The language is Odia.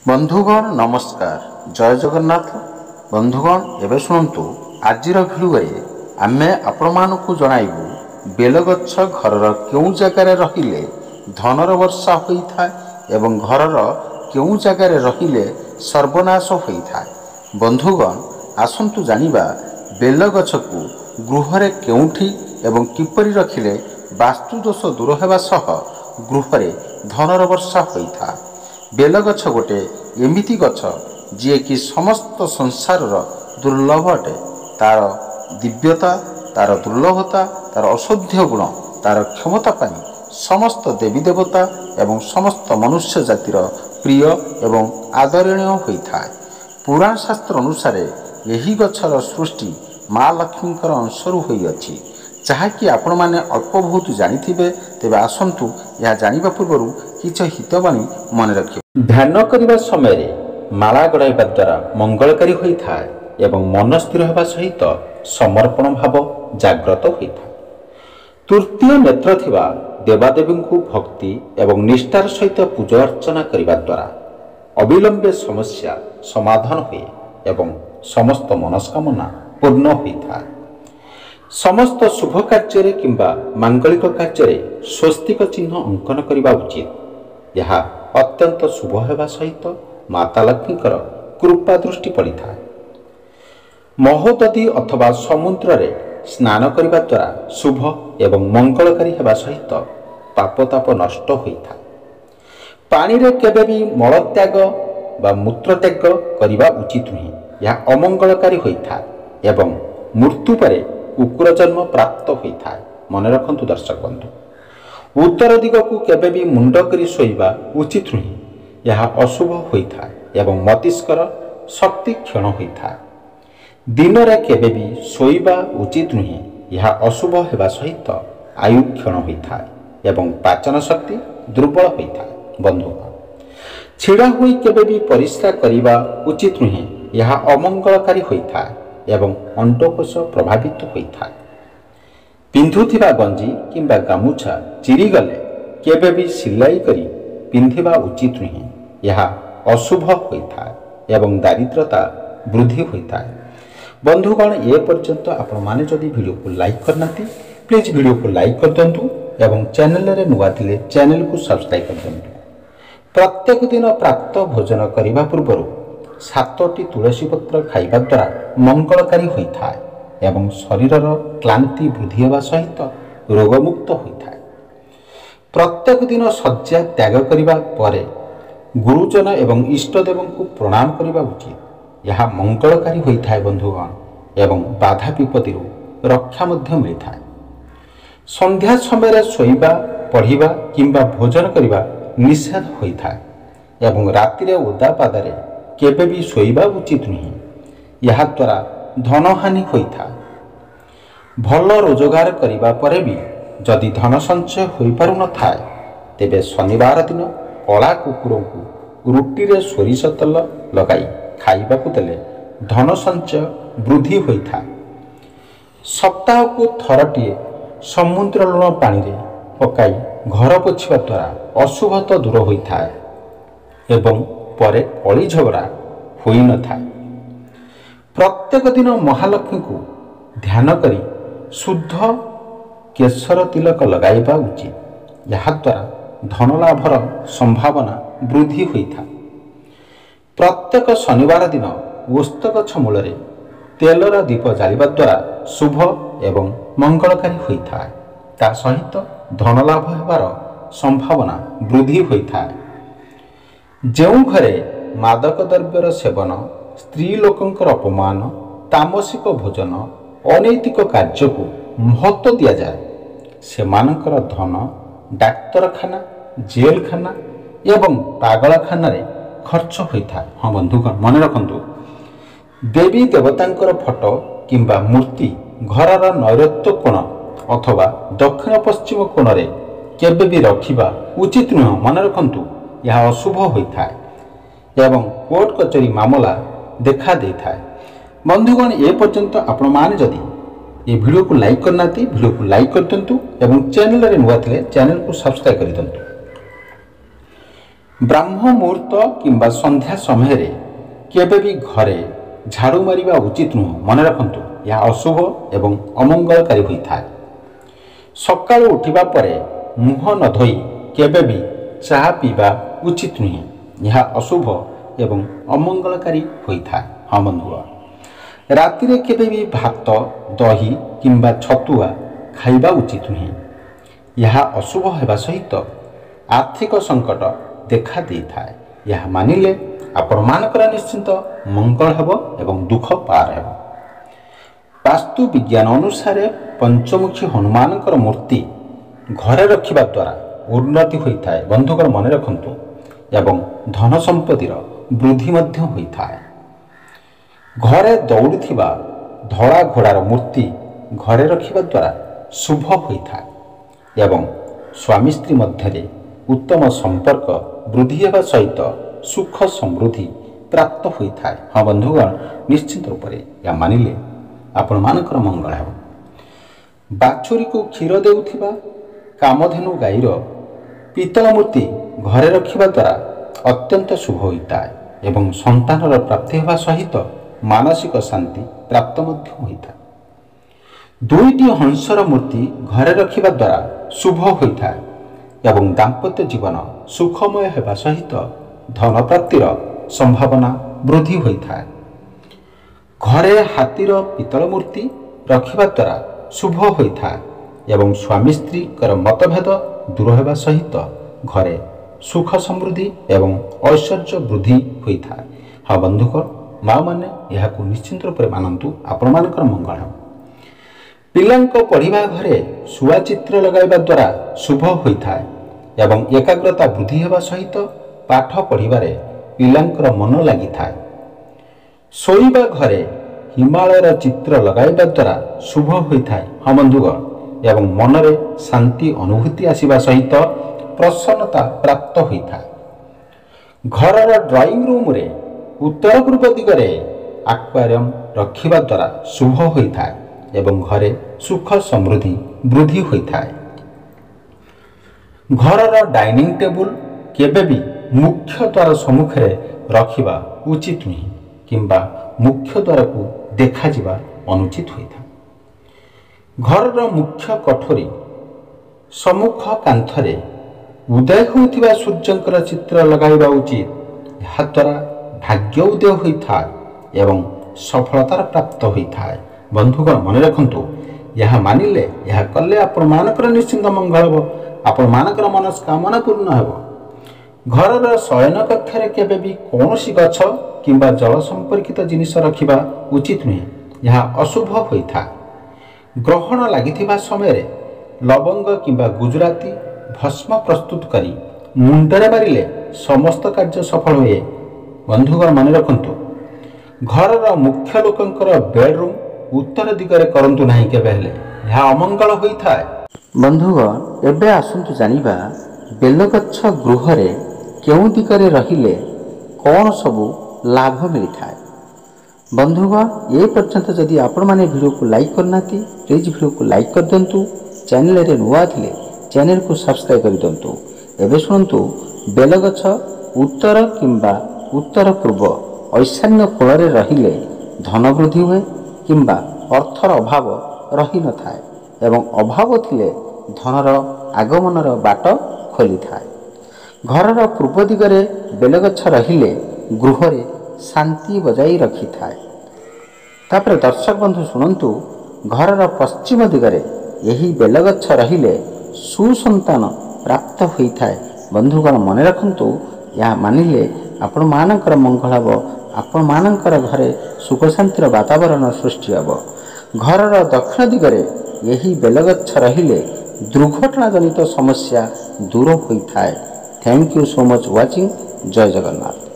बंधुगण नमस्कार जय जगन्नाथ। बंधुगण एवं शुणु आज भिडियो आमे आपण मानकु जणाइबु बेलगछ घरर केउ जगार रहिले धनर वर्षा होइथाय एवं घरर केउ जगार रहिले सर्वनाश होइथाय। बंधुगण आसंतु जानिबा बेलगछकु गृहरे केउठी एवं किपरि रखिले वास्तुदोष दूर हेबा सह गृहरे धनर वर्षा होइथाय। बेलगछ गोटे एमिति गछ जी कि समस्त संसार दुर्लभ अटे। तार दिव्यता, तार दुर्लभता, तार औषधीय गुण, तार क्षमता पाई समस्त देवी देवता एवं समस्त मनुष्य जातिर प्रिय एवं आदरणीय होइथाय। पुराण शास्त्र अनुसार यही गछर सृष्टि माँ लक्ष्मींकर अंशरू होइअछि, जहाँकि आपण माने अल्प बहुत जानिथिबे। तेबे आसंतु यह जानिबा पूर्वरु किछ हितवाणी मन रखियो। ध्यान करने समय माला गड़ाइबा द्वारा मंगलकारी होइथाय एवं मन स्थिर होगा सहित समर्पण भाव जाग्रत होइथाय। तृतीय नेत्र थिबा देवादेवी को भक्ति एवं निष्ठार सहित पूजा अर्चना करने द्वारा अविलंबे समस्या समाधान हुए एवं समस्त मनस्कामना पूर्ण होइथाय। समस्त शुभ कार्य किंबा मांगलिक कार्य स्वस्तिक चिन्ह अंकन करने उचित। यह अत्यंत शुभ होगा सहित माता लक्ष्मीकर कृपा दृष्टि पड़ी था। महोदधी अथवा समुद्र रे स्नान करने द्वारा शुभ एवं मंगलकारी होगा सहित पापताप नष्ट होता। पानी रे केबे भी मलत्याग बा मूत्रत्याग करने उचित नुहे, यह अमंगलकारी होता एवं मृत्यु पर कुकुर जन्म प्राप्त होता है। मन रखंतु दर्शक बंधु, उत्तर दिग को केबे भी मुंड करी सोइबा उचित नुहे, यह अशुभ होता है एवं मस्तिष्कर शक्ति क्षण होता है। दिन रे केबे भी सोइबा उचित नुहे, यह अशुभ होगा सहित आयु क्षण होता है एवं पाचन शक्ति दुर्बल होता है। बंधु छिड़ा हुई केबे भी परिश्रा करिबा उचित नुहे, यह अमंगलकारी होता है एवं अंडकोश प्रभावित होता है। पिंधुथिबा गंजी किंबा गामुछा चिरी गले केबे भी सिलाई करी पिंधिबा उचित नुहे, यह अशुभ होता है एवं दारिद्रता वृद्धि होता है। बंधुगण ए पर्यंत आपण माने जदि वीडियो को लाइक करना प्लीज वीडियो को लाइक कर दिंतु एवं चैनल रे नुआ थिले चैनल को सब्सक्राइब कर दिंतु। प्रत्येक दिन प्राप्त भोजन करने पूर्व 7टी तुलसी पत्र खाइबा द्वारा मंगलकारी होता है एवं शरीरर क्लांति वृद्धि होगा सहित रोगमुक्त होता है। प्रत्येक दिन शଯ୍या त्याग करने परे गुरुजन एवं इष्टदेव को प्रणाम करने उचित। यह मंगलकारी होता है बंधुगण एवं बाधा विपत्ति रक्षा मिलता है। संध्या समय शोइबा पढ़िबा किंबा भोजन करने निषेध होता है एवं राति ओदा पादरे केबे भी शोइबा उचित नुहे, यह द्वारा धनहानि होता है। भल रोजगार करने परे भी जदि धन संचय हो पारु न थाए, तेबे शनिवार दिन कला कुकुर को रुटी रे सोरिष तेल लगाई खाइबा को देले धन संचय वृद्धि होता है। सप्ताह को थरटिए समुद्र लुण पानी रे पकाई घर पोछिबा द्वारा अशुभता दूर होता है एवं परे कली झगड़ा होई न थाए। प्रत्येक दिन महालक्ष्मी को ध्यान करी शुद्ध केशर तिलक लगाइबा उचित। यह द्वारा धन लाभर संभावना वृद्धि होता है। प्रत्येक शनिवार दिन ओस्त गछ मूल तेलर दीप जालिबा द्वारा शुभ एवं मंगलकारी होता है। ता सहित धन लाभ हेबार संभावना वृद्धि होता है। ଯେଉଁ ଘରେ ମାଦକ ଦ୍ରବ୍ୟର ସେବନ, ସ୍ତ୍ରୀ ଲୋକଙ୍କର ଅପମାନ, ତାମସିକ ଭୋଜନ, ଅନୈତିକ କାର୍ଯ୍ୟକୁ ମହତ୍ତ୍ୱ ଦିଆଯାଏ, ସେମାନଙ୍କର ଧନ ଡାକ୍ତରଖାନା, ଜେଲଖାନା ଏବଂ ପାଗଳଖାନାରେ ଖର୍ଚ୍ଚ ହୋଇଥାଏ। ହଁ ବନ୍ଧୁଗଣ ମନେ ରଖନ୍ତୁ, ଦେବୀ ଦେବତାଙ୍କର ଫଟୋ କିମ୍ବା ମୂର୍ତ୍ତି ଘରର ନୈಋତ୍ୟ କୋଣ ଅଥବା ଦକ୍ଷିଣ ପଶ୍ଚିମ କୋଣରେ କେବେ ବି ରଖିବା ଉଚିତ ନୁହେଁ। ମନେ ରଖନ୍ତୁ, यह अशुभ होता है एवं कोर्ट कचेरी मामला देखा देता है। बंधुगण ए पर्यंत आपण माने जदि ये वीडियो को लाइक करना वीडियो को लाइक कर दिंतु एवं चैनल रे नुआ थिले चैनल को सब्सक्राइब कर दिंतु। ବ୍ରାହ୍ମ ମୁହୂର୍ତ୍ତ କିମ୍ବା ସନ୍ଧ୍ୟା ସମୟରେ କେବେ ବି ଘରେ ଝାଡ଼ୁ ମାରିବା ଉଚିତ ନୁହେଁ। ମନେ ରଖନ୍ତୁ, ଏହା ଅଶୁଭ ଏବଂ ଅମଙ୍ଗଳକାରୀ ହୋଇଥାଏ। ସକାଳୁ ଉଠିବା ପରେ ମୁହଁ ନ ଧୋଇ କେବେ ବି ଚାହା ପିଇବା ଉଚିତ ନୁହେଁ। ଏହା ଅଶୁଭ ଏବଂ ଅମଙ୍ଗଳକାରୀ ହୋଇଥାଏ। ହଁ ବନ୍ଧୁଗଣ, ରାତିରେ କେବେ ବି ଭାତ, ଦହି କିମ୍ବା ଛତୁଆ ଖାଇବା ଉଚିତ ନୁହେଁ। ଏହା ଅଶୁଭ ହେବା ସହିତ ଆର୍ଥିକ ସଙ୍କଟ ଦେଖା ଦେଇଥାଏ। ଏହା ମାନିଲେ ଆପଣମାନଙ୍କର ନିଶ୍ଚିନ୍ତ ମଙ୍ଗଳ ହେବ ଏବଂ ଦୁଃଖ ପାର ହେବ। ବାସ୍ତୁ ବିଜ୍ଞାନ ଅନୁସାରେ ପଞ୍ଚମୁଖୀ ହନୁମାନଙ୍କର ମୂର୍ତ୍ତି ଘରେ ରଖିବା ଦ୍ୱାରା ଉନ୍ନତି ହୋଇଥାଏ। ବନ୍ଧୁଗଣ ମନେ ରଖନ୍ତୁ, ଏବଂ ଧନ ସମ୍ପତ୍ତିର ବୃଦ୍ଧି ମଧ୍ୟ ହୋଇଥାଏ। ଘରେ ଦୌଡ଼ୁଥିବା ଧଳା ଘୋଡ଼ାର ମୂର୍ତ୍ତି ଘରେ ରଖିବା ଦ୍ୱାରା ଶୁଭ ହୋଇଥାଏ ଏବଂ ସ୍ୱାମୀ ସ୍ତ୍ରୀ ମଧ୍ୟରେ ଉତ୍ତମ ସମ୍ପର୍କ ବୃଦ୍ଧି ହେବା ସହିତ ସୁଖ ସମୃଦ୍ଧି ପ୍ରାପ୍ତ ହୋଇଥାଏ। ହଁ ବନ୍ଧୁଗଣ, ନିଶ୍ଚିତ ରୂପରେ ଏହା ମାନିଲେ ଆପଣମାନଙ୍କର ମଙ୍ଗଳ ହେବ। ବାଛୁରୀକୁ କ୍ଷୀର ଦେଉଥିବା କାମଧେନୁ ଗାଈର ପିତ୍ତଳ ମୂର୍ତ୍ତି ଘରେ ରଖିବା ଦ୍ୱାରା ଅତ୍ୟନ୍ତ ଶୁଭ ହୋଇଥାଏ ଏବଂ ସନ୍ତାନର ପ୍ରାପ୍ତି ହେବା ସହିତ ମାନସିକ ଶାନ୍ତି ପ୍ରାପ୍ତ ମଧ୍ୟ ହୋଇଥାଏ। ଦୁଇଟି ହଂସର ମୂର୍ତ୍ତି ଘରେ ରଖିବା ଦ୍ୱାରା ଶୁଭ ହୋଇଥାଏ ଏବଂ ଦାମ୍ପତ୍ୟ ଜୀବନ ସୁଖମୟ ହେବା ସହିତ ଧନ ପ୍ରାପ୍ତିର ସମ୍ଭାବନା ବୃଦ୍ଧି ହୋଇଥାଏ। ଘରେ ହାତୀର ପିତ୍ତଳ ମୂର୍ତ୍ତି ରଖିବା ଦ୍ୱାରା ଶୁଭ ହୋଇଥାଏ ଏବଂ ସ୍ୱାମୀ ସ୍ତ୍ରୀଙ୍କର ମତଭେଦ ଦୂର ହେବା ସହିତ ଘରେ ସୁଖ ସମୃଦ୍ଧି ଏବଂ ଐଶ୍ୱର୍ଯ୍ୟ ବୃଦ୍ଧି ହୋଇଥାଏ। ହଁ ବନ୍ଧୁଗଣ, ମାଆମାନେ ଏହାକୁ ନିଶ୍ଚିନ୍ତ ରୂପରେ ମାନନ୍ତୁ, ଆପଣମାନଙ୍କର ମଙ୍ଗଳ ହେବ। ପିଲାଙ୍କ ପଢ଼ିବା ଘରେ ଶୁଆ ଚିତ୍ର ଲଗାଇବା ଦ୍ୱାରା ଶୁଭ ହୋଇଥାଏ ଏବଂ ଏକାଗ୍ରତା ବୃଦ୍ଧି ହେବା ସହିତ ପାଠ ପଢ଼ିବାରେ ପିଲାଙ୍କର ମନ ଲାଗିଥାଏ। ଶୋଇବା ଘରେ ହିମାଳୟର ଚିତ୍ର ଲଗାଇବା ଦ୍ୱାରା ଶୁଭ ହୋଇଥାଏ। ହଁ ବନ୍ଧୁଗଣ, ଏବଂ ମନରେ ଶାନ୍ତି ଅନୁଭୂତି ଆସିବା ସହିତ ପ୍ରସନ୍ନତା ପ୍ରାପ୍ତ ହୋଇଥାଏ। ଘରର ଡ୍ରଇଂ ରୁମ୍ରେ ଉତ୍ତର ପୂର୍ବ ଦିଗରେ ଆକ୍ୱାରିୟମ୍ ରଖିବା ଦ୍ୱାରା ଶୁଭ ହୋଇଥାଏ ଏବଂ ଘରେ ସୁଖ ସମୃଦ୍ଧି ବୃଦ୍ଧି ହୋଇଥାଏ। ଘରର ଡାଇନିଂ ଟେବୁଲ କେବେ ବି ମୁଖ୍ୟ ଦ୍ୱାର ସମ୍ମୁଖରେ ରଖିବା ଉଚିତ ନୁହେଁ କିମ୍ବା ମୁଖ୍ୟ ଦ୍ୱାରକୁ ଦେଖାଯିବା ଅନୁଚିତ ହୋଇଥାଏ। ଘରର ମୁଖ୍ୟ କୋଠରୀ ସମ୍ମୁଖ କାନ୍ଥରେ ଉଦୟ ହେଉଥିବା ସୂର୍ଯ୍ୟଙ୍କର ଚିତ୍ର ଲଗାଇବା ଉଚିତ। ଏହାଦ୍ୱାରା ଭାଗ୍ୟ ଉଦୟ ହୋଇଥାଏ ଏବଂ ସଫଳତାର ପ୍ରାପ୍ତ ହୋଇଥାଏ। ବନ୍ଧୁଗଣ ମନେ ରଖନ୍ତୁ, ଏହା ମାନିଲେ, ଏହା କଲେ ଆପଣମାନଙ୍କର ନିଶ୍ଚିନ୍ତ ମଙ୍ଗଳ ହେବ, ଆପଣମାନଙ୍କର ମନସ୍କାମନା ପୂର୍ଣ୍ଣ ହେବ। ଘରର ଶୟନ କକ୍ଷରେ କେବେ ବି କୌଣସି ଗଛ କିମ୍ବା ଜଳ ସମ୍ପର୍କିତ ଜିନିଷ ରଖିବା ଉଚିତ ନୁହେଁ। ଏହା ଅଶୁଭ ହୋଇଥାଏ। ଗ୍ରହଣ ଲାଗିଥିବା ସମୟରେ ଲବଙ୍ଗ କିମ୍ବା ଗୁଜୁରାତି ଭସ୍ମ ପ୍ରସ୍ତୁତ କରି ମୁଣ୍ଡରେ ମାରିଲେ ସମସ୍ତ କାର୍ଯ୍ୟ ସଫଳ ହୁଏ। ବନ୍ଧୁଗଣ ମନେ ରଖନ୍ତୁ, ଘରର ମୁଖ୍ୟ ଲୋକଙ୍କର ବେଡରୁମ୍ ଉତ୍ତର ଦିଗରେ କରନ୍ତୁ ନାହିଁ କେବେ ହେଲେ, ଏହା ଅମଙ୍ଗଳ ହୋଇଥାଏ। ବନ୍ଧୁଗଣ, ଏବେ ଆସନ୍ତୁ ଜାଣିବା ବେଲଗଛ ଗୃହରେ କେଉଁ ଦିଗରେ ରହିଲେ କ'ଣ ସବୁ ଲାଭ ମିଳିଥାଏ। ବନ୍ଧୁଗଣ, ଏ ପର୍ଯ୍ୟନ୍ତ ଯଦି ଆପଣମାନେ ଭିଡ଼ିଓକୁ ଲାଇକ୍ କରିନାହାନ୍ତି, ପ୍ଲିଜ୍ ଭିଡ଼ିଓକୁ ଲାଇକ୍ କରିଦିଅନ୍ତୁ। ଚ୍ୟାନେଲରେ ନୂଆ ଥିଲେ ଚ୍ୟାନେଲକୁ ସବସ୍କ୍ରାଇବ୍ କରିଦିଅନ୍ତୁ। ଏବେ ଶୁଣନ୍ତୁ, ବେଲଗଛ ଉତ୍ତର କିମ୍ବା ଉତ୍ତର ପୂର୍ବ ଈଶାନ୍ୟ କୋଣରେ ରହିଲେ ଧନ ବୃଦ୍ଧି ହୁଏ କିମ୍ବା ଅର୍ଥର ଅଭାବ ରହିନଥାଏ ଏବଂ ଅଭାବ ଥିଲେ ଧନର ଆଗମନର ବାଟ ଖୋଲିଥାଏ। ଘରର ପୂର୍ବ ଦିଗରେ ବେଲଗଛ ରହିଲେ ଗୃହରେ ଶାନ୍ତି ବଜାଇ ରଖିଥାଏ। ତାପରେ ଦର୍ଶକ ବନ୍ଧୁ ଶୁଣନ୍ତୁ, ଘରର ପଶ୍ଚିମ ଦିଗରେ ଏହି ବେଲଗଛ ରହିଲେ ସୁସନ୍ତାନ ପ୍ରାପ୍ତ ହୋଇଥାଏ। ବନ୍ଧୁଗଣ ମନେ ରଖନ୍ତୁ, ଏହା ମାନିଲେ ଆପଣମାନଙ୍କର ମଙ୍ଗଳ ହେବ, ଆପଣମାନଙ୍କର ଘରେ ସୁଖ ଶାନ୍ତିର ବାତାବରଣ ସୃଷ୍ଟି ହେବ। ଘରର ଦକ୍ଷିଣ ଦିଗରେ ଏହି ବେଲଗଛ ରହିଲେ ଦୁର୍ଘଟଣା ଜନିତ ସମସ୍ୟା ଦୂର ହୋଇଥାଏ। Thank you so much watching. ଜୟ ଜଗନ୍ନାଥ।